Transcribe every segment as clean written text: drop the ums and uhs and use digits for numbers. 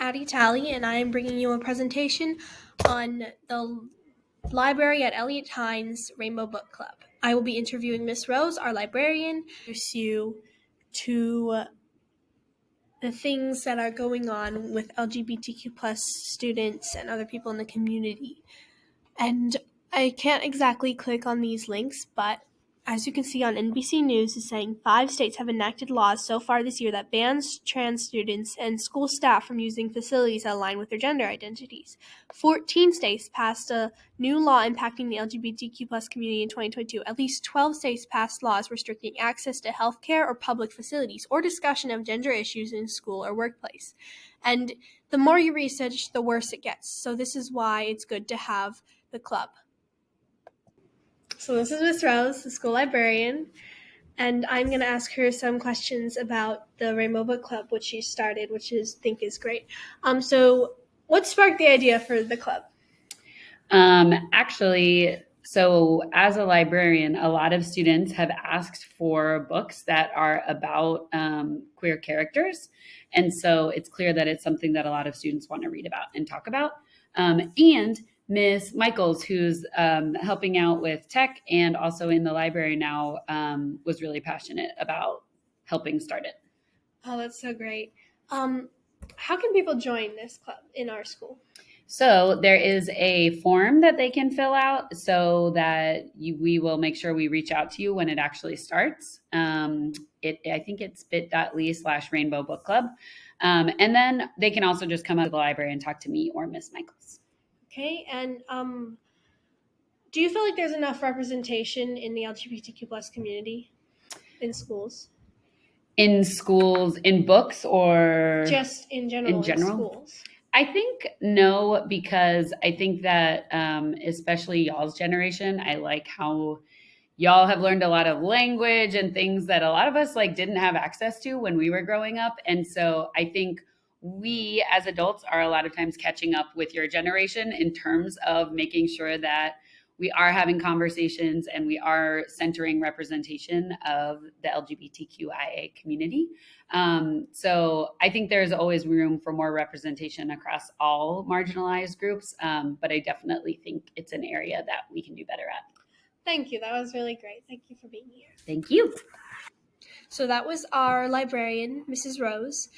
Addie Talley, and I am bringing you a presentation on the library at Eliot Hine's Rainbow Book Club. I will be interviewing Miss Rose, our librarian, to introduce you to the things that are going on with LGBTQ plus students and other people in the community. And I can't exactly click on these links, but as you can see on NBC News, is saying 5 states have enacted laws so far this year that bans trans students and school staff from using facilities that align with their gender identities. 14 states passed a new law impacting the LGBTQ plus community in 2022. At least 12 states passed laws restricting access to health care or public facilities or discussion of gender issues in school or workplace. And the more you research, the worse it gets. So this is why it's good to have the club. So this is Miss Rose, the school librarian, and I'm going to ask her some questions about the Rainbow Book Club, which she started, which I think is great. So what sparked the idea for the club? So as a librarian, a lot of students have asked for books that are about queer characters. And so it's clear that it's something that a lot of students want to read about and talk about. And Miss Michaels, who's helping out with tech and also in the library now, was really passionate about helping start it. Oh, that's so great. How can people join this club in our school? So there is a form that they can fill out so that we will make sure we reach out to you when it actually starts. I think it's bit.ly/Rainbow Book Club. And then they can also just come up to the library and talk to me or Miss Michaels. Okay, and do you feel like there's enough representation in the LGBTQ plus community in schools? In schools, in books, or just in general? In schools. I think no, because I think that especially y'all's generation, I like how y'all have learned a lot of language and things that a lot of us didn't have access to when we were growing up. And so I think we as adults are a lot of times catching up with your generation in terms of making sure that we are having conversations and we are centering representation of the LGBTQIA community. So I think there's always room for more representation across all marginalized groups, but I definitely think it's an area that we can do better at. Thank you. That was really great. Thank you for being here. Thank you. So that was our librarian, Mrs. Rose.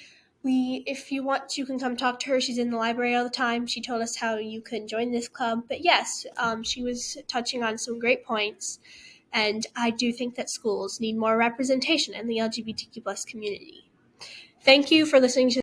If you want, you can come talk to her. She's in the library all the time. She told us how you can join this club. But yes, she was touching on some great points. And I do think that schools need more representation in the LGBTQ plus community. Thank you for listening to